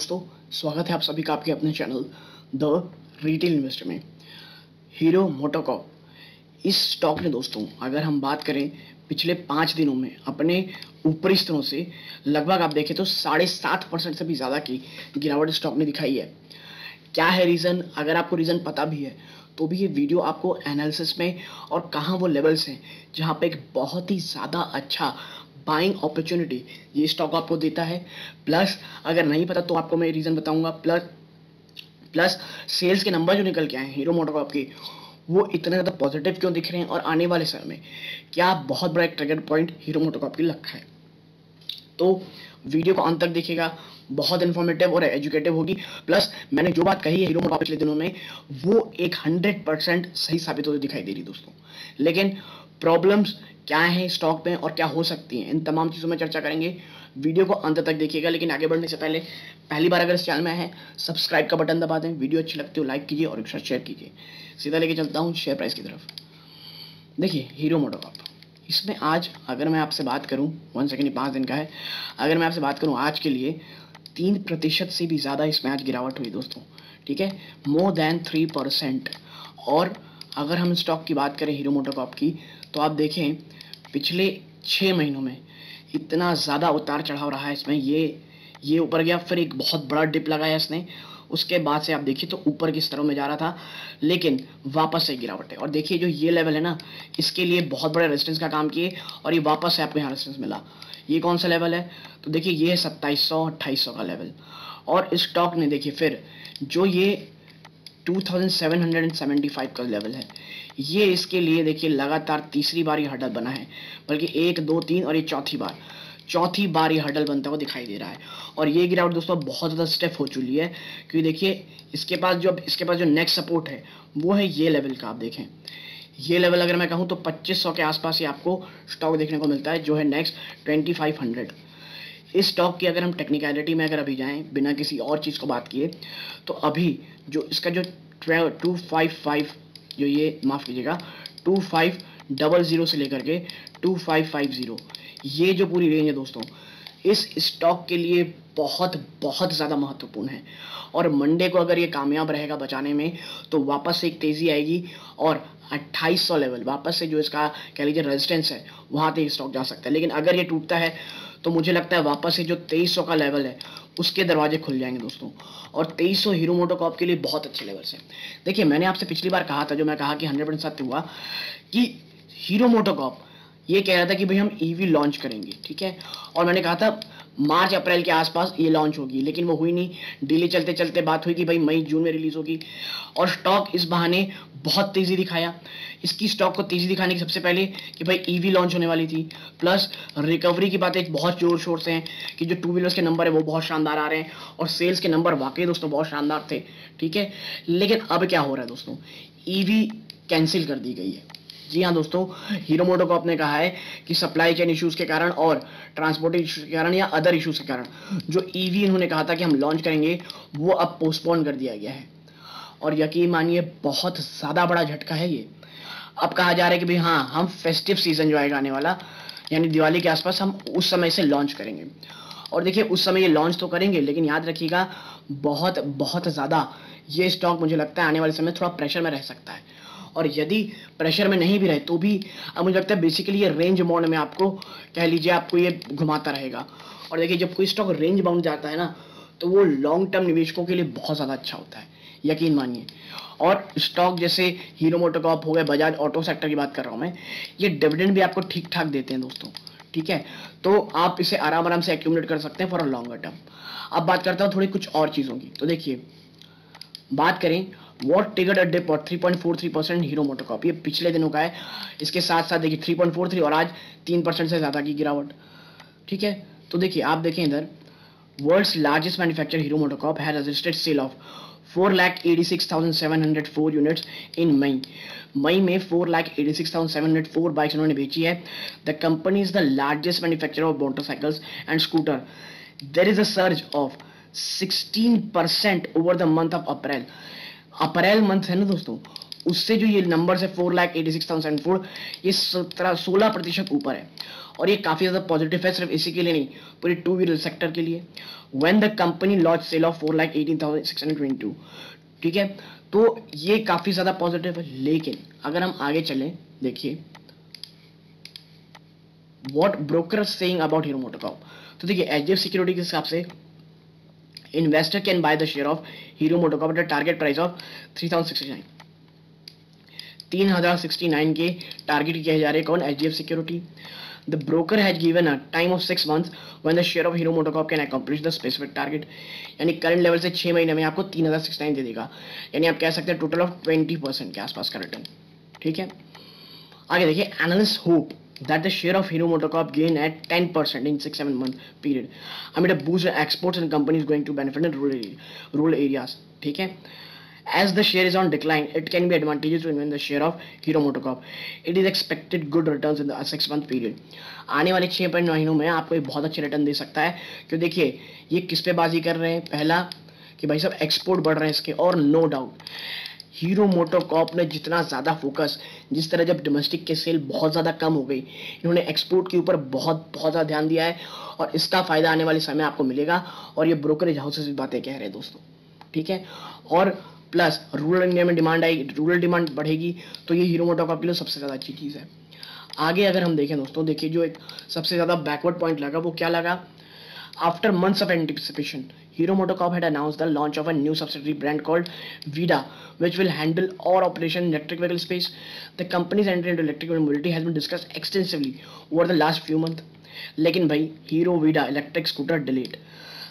दोस्तों, स्वागत है आप सभी का आपके अपने चैनल द रिटेल इन्वेस्टर में। हीरो मोटोकॉर्प इस स्टॉक ने दोस्तों, अगर हम बात करें पिछले 5 दिनों में अपने ऊपरी स्तरों से लगभग आप देखें तो 7.5% से भी ज़्यादा की गिरावट स्टॉक ने दिखाई है। क्या है रीज़न? अगर आपको रीज़न पता भी है तो भी ये वीडियो आपको एनालिसिस में और कहाँ वो लेवल्स हैं जहाँ पे एक बहुत ही ज़्यादा अच्छा बाइंग अपॉर्चुनिटी ये स्टॉक आपको देता है। प्लस अगर नहीं पता तो आपको मैं रीज़न बताऊंगा। प्लस सेल्स के नंबर जो निकल के आए हैं हीरो मोटोकॉर्प के, वो इतने ज़्यादा पॉजिटिव क्यों दिख रहे हैं और आने वाले समय में क्या बहुत बड़ा एक ट्रिगर पॉइंट हीरो मोटोकॉर्प की रखा है। तो वीडियो को अंत तक देखिएगा, बहुत इन्फॉर्मेटिव और एजुकेटिव होगी। प्लस मैंने जो बात कही है हीरो मोटोकॉर्प पिछले दिनों में, वो एक 100% सही साबित होती दिखाई दे रही दोस्तों। लेकिन प्रॉब्लम्स क्या है स्टॉक में और क्या हो सकती हैं, इन तमाम चीज़ों में चर्चा करेंगे। वीडियो को अंत तक देखिएगा। लेकिन आगे बढ़ने से पहले पहली बार अगर इस चैनल में है, सब्सक्राइब का बटन दबा दें। वीडियो अच्छी लगती हो लाइक कीजिए और एक साथ शेयर कीजिए। सीधा लेके चलता हूँ शेयर प्राइस की तरफ। देखिए हीरो मोटोकॉर्प, इसमें आज अगर मैं आपसे बात करूं, 1 सेकेंड, 5 दिन का है, अगर मैं आपसे बात करूं आज के लिए 3% से भी ज़्यादा इसमें आज गिरावट हुई दोस्तों। ठीक है, मोर देन 3%। और अगर हम स्टॉक की बात करें हीरो मोटोकॉर्प की, तो आप देखें पिछले 6 महीनों में इतना ज़्यादा उतार चढ़ाव रहा है इसमें। ये ऊपर गया, फिर एक बहुत बड़ा डिप लगाया इसने, उसके बाद से आप देखिए तो ऊपर की स्तरों में जा रहा था, लेकिन वापस से गिरावट है। और देखिए जो ये लेवल है ना, इसके लिए बहुत बड़े रेजिस्टेंस का काम किए और ये वापस से आपको यहाँ रेजिस्टेंस मिला। ये कौन सा लेवल है? तो देखिए ये है 2700-2800 का लेवल। और इस स्टॉक ने देखिए फिर जो ये 2775 का लेवल है, ये इसके लिए देखिए लगातार तीसरी बार ये हर्डल बना है, बल्कि 1, 2, 3 और ये चौथी बार ये हर्डल बनता हुआ दिखाई दे रहा है। और ये गिरावट दोस्तों बहुत ज़्यादा स्टेप हो चुकी है, क्योंकि देखिए इसके पास जो नेक्स्ट सपोर्ट है वो है ये लेवल का। आप देखें ये लेवल अगर मैं कहूँ तो 2500 के आसपास ही आपको स्टॉक देखने को मिलता है, जो है नेक्स्ट 2500। इस स्टॉक की अगर हम टेक्निकलिटी में अगर अभी जाएं बिना किसी और चीज़ को बात किए, तो अभी जो इसका जो 255 जो ये माफ़ कीजिएगा 2500 से लेकर के 2550, ये जो पूरी रेंज है दोस्तों, इस स्टॉक के लिए बहुत बहुत ज़्यादा महत्वपूर्ण है। और मंडे को अगर ये कामयाब रहेगा बचाने में, तो वापस से एक तेज़ी आएगी और 2800 लेवल वापस से जो इसका कह लीजिए रेजिस्टेंस है, वहाँ तक स्टॉक जा सकता है। लेकिन अगर ये टूटता है तो मुझे लगता है वापस से जो 2300 का लेवल है उसके दरवाजे खुल जाएंगे दोस्तों। और 2300 हीरो मोटोकॉर्प के लिए बहुत अच्छे लेवल्स हैं। देखिए मैंने आपसे पिछली बार कहा था, जो मैं कहा कि 100% सत्य हुआ, कि हीरो मोटोकॉर्प ये कह रहा था कि भाई हम ईवी लॉन्च करेंगे। ठीक है, और मैंने कहा था मार्च अप्रैल के आसपास ये लॉन्च होगी, लेकिन वो हुई नहीं। डिले चलते चलते बात हुई कि भाई मई जून में रिलीज होगी, और स्टॉक इस बहाने बहुत तेज़ी दिखाया। इसकी स्टॉक को तेज़ी दिखाने की सबसे पहले कि भाई ईवी लॉन्च होने वाली थी, प्लस रिकवरी की बातें बहुत जोर शोर से हैं कि जो 2 व्हीलर्स के नंबर है वो बहुत शानदार आ रहे हैं, और सेल्स के नंबर वाकई दोस्तों बहुत शानदार थे। ठीक है, लेकिन अब क्या हो रहा है दोस्तों, ईवी कैंसिल कर दी गई है। जी हाँ दोस्तों, हीरो मोटोकॉर्प ने कहा है कि सप्लाई चेन इश्यूज के कारण और ट्रांसपोर्ट इश्यूज के कारण या अदर इश्यूज के कारण जो ईवी इन्होंने कहा था कि हम लॉन्च करेंगे, वो अब पोस्टपोन कर दिया गया है। और यकीन मानिए बहुत ज़्यादा बड़ा झटका है ये। अब कहा जा रहा है कि भाई हाँ, हम फेस्टिव सीजन जो आएगा आने वाला, यानी दिवाली के आसपास, हम उस समय से लॉन्च करेंगे। और देखिए उस समय ये लॉन्च तो करेंगे, लेकिन याद रखिएगा बहुत बहुत ज़्यादा ये स्टॉक मुझे लगता है आने वाले समय थोड़ा प्रेशर में रह सकता है। और यदि प्रेशर में नहीं भी रहे तो भी अब मुझे लगता है बेसिकली ये रेंज बाउंड में आपको कह लीजिए आपको ये घुमाता रहेगा। और देखिए जब कोई स्टॉक रेंज बाउंड जाता है ना, तो वो लॉन्ग टर्म निवेशकों के लिए बहुत ज़्यादा अच्छा होता है, यकीन मानिए। और स्टॉक जैसे हीरो मोटोकॉर्प हो गए, बजाज ऑटो सेक्टर की बात कर रहा हूँ मैं, ये डिविडेंड भी आपको ठीक ठाक देते हैं दोस्तों। ठीक है, तो आप इसे आराम आराम से एक्यूमुलेट कर सकते हैं फॉर अ लॉन्गर टर्म। अब बात करता हूँ थोड़ी कुछ और चीज़ों की। तो देखिए बात करें वॉट टिगर्ड अ डिप और 3.43% हीरो मोटोकॉर्प, ये पिछले दिनों का है। इसके साथ साथ देखिए 3.43 और आज 3% से ज़्यादा की गिरावट। ठीक है, तो देखिए आप देखें इधर, world's largest manufacture Hero MotoCorp has registered sale of 4,86,704 units in May में 4,86,704 बाइक्स उन्होंने बेची है। The company is the largest manufacturer of motorcycles and scooter. There is a surge of 16% over the month of April. April month है ना दोस्तों, उससे जो ये नंबर है 4,86,004, ये 16% ऊपर है और ये काफ़ी ज़्यादा पॉजिटिव है, सिर्फ इसी के लिए नहीं, पूरी टू व्हीलर सेक्टर के लिए। When the company launch sale of 4,18,622, ठीक है, तो ये काफ़ी ज़्यादा पॉजिटिव है। लेकिन अगर हम आगे चलें, देखिए what broker saying about hero MotoCorp. तो देखिए एचडीएफसी सिक्योरिटी के हिसाब से investor can buy the share of Hero MotoCorp at a target price of 3069, 3069 के टारगेट किए जा रहे हैं कौन, HDFC security. The broker has given a time of 6 months when the share of Hero MotoCorp can accomplish the specific target, यानी current level से 6 महीने में आपको 3069 दे देगा, यानी आप कह सकते हैं टोटल ऑफ 20% के आसपास का रिटर्न, ठीक है। आगे देखिए analyst hope that the share of Hero MotoCorp gain at 10% in 6-7 month period amid a boost in exports and companies going to benefit in rural areas, ठीक है। As the share is on decline, it can be advantageous to invest in the share of Hero MotoCorp. It is expected good returns in the 6-month period. आने वाले 6 महीनों में आपको एक बहुत अच्छे रिटर्न दे सकता है, क्यों देखिए ये किस पे बाजी कर रहे हैं, पहला कि भाई सब एक्सपोर्ट बढ़ रहे हैं इसके, और नो डाउट हीरो मोटोकॉर्प ने जितना ज़्यादा फोकस, जिस तरह जब डोमेस्टिक के सेल बहुत ज़्यादा कम हो गई, इन्होंने एक्सपोर्ट के ऊपर बहुत ज़्यादा ध्यान दिया है और इसका फ़ायदा आने वाले समय आपको मिलेगा। और ये ब्रोकरेज हाउसेस भी बातें कह रहे हैं दोस्तों, ठीक है। और प्लस रूरल इंडिया में डिमांड आई, रूरल डिमांड बढ़ेगी तो ये हीरो मोटोकॉर्प के लिए सबसे ज़्यादा अच्छी चीज़ है। आगे अगर हम देखें दोस्तों, देखिए जो एक सबसे ज़्यादा बैकवर्ड पॉइंट लगा वो क्या लगा, after months of anticipation, Hero MotoCorp had announced the launch of a new subsidiary brand called Vida, which will handle all operation in electric vehicle space. The company's entry into electric mobility has been discussed extensively over the last few months. लेकिन भाई Hero Vida electric scooter delayed.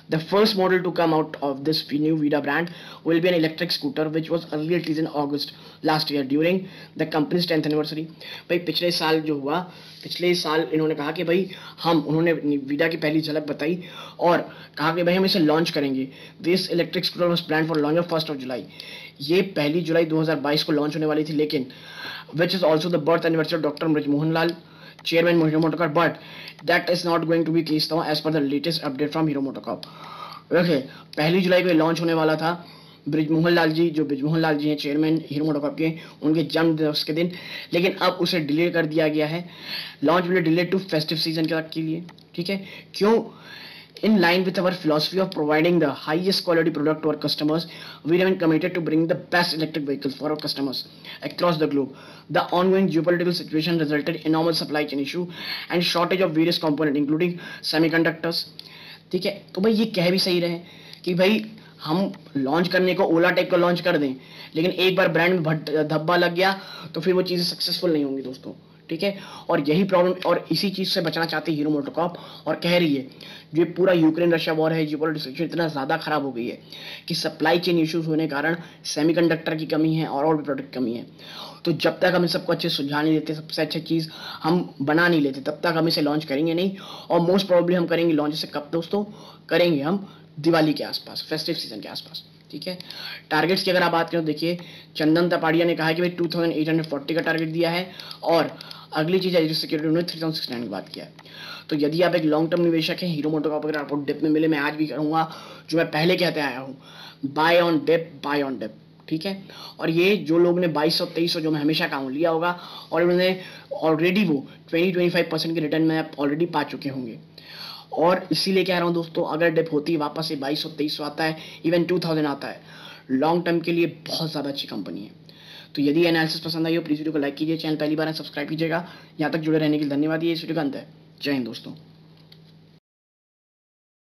The first model to come out of this new Vida brand will be an electric scooter, which was earlier released in August last year during the company's 10th anniversary. भाई पिछले साल जो हुआ, पिछले साल इन्होंने कहा कि भाई उन्होंने वीडा की पहली झलक बताई और कहा कि भाई हम इसे लॉन्च करेंगे। This electric scooter was plan for launch of 1 जुलाई। ये 1 जुलाई 2022 को लॉन्च होने वाली थी, लेकिन which is also the birth anniversary of doctor Brijmohan Lal, chairman Hero MotoCorp, but that is not going to be case now as per the latest update from Hero MotoCorp. Okay, 1 जुलाई को launch होने वाला था। ब्रिजमोहन लाल जी, जो ब्रिजमोहन लाल जी हैं chairman hero MotoCorp के, उनके जन्म दिवस के दिन, लेकिन अब उसे डिले कर दिया गया है। Launch will delay to festive season के लिए, ठीक है। क्यों? In line with our philosophy of providing the highest quality product to our customers, we remain committed to bringing the best electric vehicles for our customers across the globe. The ongoing geopolitical situation resulted in enormous supply chain issue and shortage of various components, including semiconductors. ठीक है, तो भाई ये कह भी सही रहे कि भाई हम लॉन्च करने को ओला टाइप का लॉन्च कर दें, लेकिन एक बार ब्रांड में धब्बा लग गया तो फिर वो चीज़ें सक्सेसफुल नहीं होंगी दोस्तों, ठीक है। और यही प्रॉब्लम, और इसी चीज़ से बचना चाहती है हीरो मोटोकॉर्प, और कह रही है जो पूरा यूक्रेन रशिया वॉर है, जियोपॉलिटिकल सिचुएशन इतना ज़्यादा खराब हो गई है कि सप्लाई चेन इश्यूज होने के कारण सेमीकंडक्टर की कमी है और भी प्रोडक्ट कमी है। तो जब तक हम इन सबको अच्छे सुझाव नहीं देते, सबसे अच्छी चीज़ हम बना नहीं लेते, तब तक हम इसे लॉन्च करेंगे नहीं। और मोस्ट प्रॉब्लली हम करेंगे लॉन्च इसे कब दोस्तों, करेंगे हम दिवाली के आसपास, फेस्टिव सीजन के आसपास, ठीक है। टारगेट्स की अगर आप बात करें, देखिए चंदन तपाड़िया ने कहा कि भाई 2840 का टारगेट दिया है, और अगली चीज़ है सिक्योरिटी उन्होंने 3069 की बात किया है। तो यदि आप एक लॉन्ग टर्म निवेशक हैं, हीरो मोटोकॉर्प अगर आपको डिप में मिले, मैं आज भी करूँगा जो मैं पहले कहते आया हूँ, buy on dip, buy on dip, ठीक है। और ये जो लोग ने 2200-2300 जो मैं हमेशा कहूँ लिया होगा, और उन्होंने ऑलरेडी वो 20-25% के रिटर्न में आप ऑलरेडी पा चुके होंगे। और इसीलिए कह रहा हूँ दोस्तों, अगर डिप होती है वापस से 2200-2300 आता है, इवन 2000 आता है, लॉन्ग टर्म के लिए बहुत ज़्यादा अच्छी कंपनी है। तो यदि एनालिसिस पसंद आई हो, प्लीज़ वीडियो को लाइक कीजिए, चैनल पहली बार है सब्सक्राइब कीजिएगा। यहाँ तक जुड़े रहने के लिए धन्यवाद। ये इस वीडियो का अंत है। जय हिंद दोस्तों।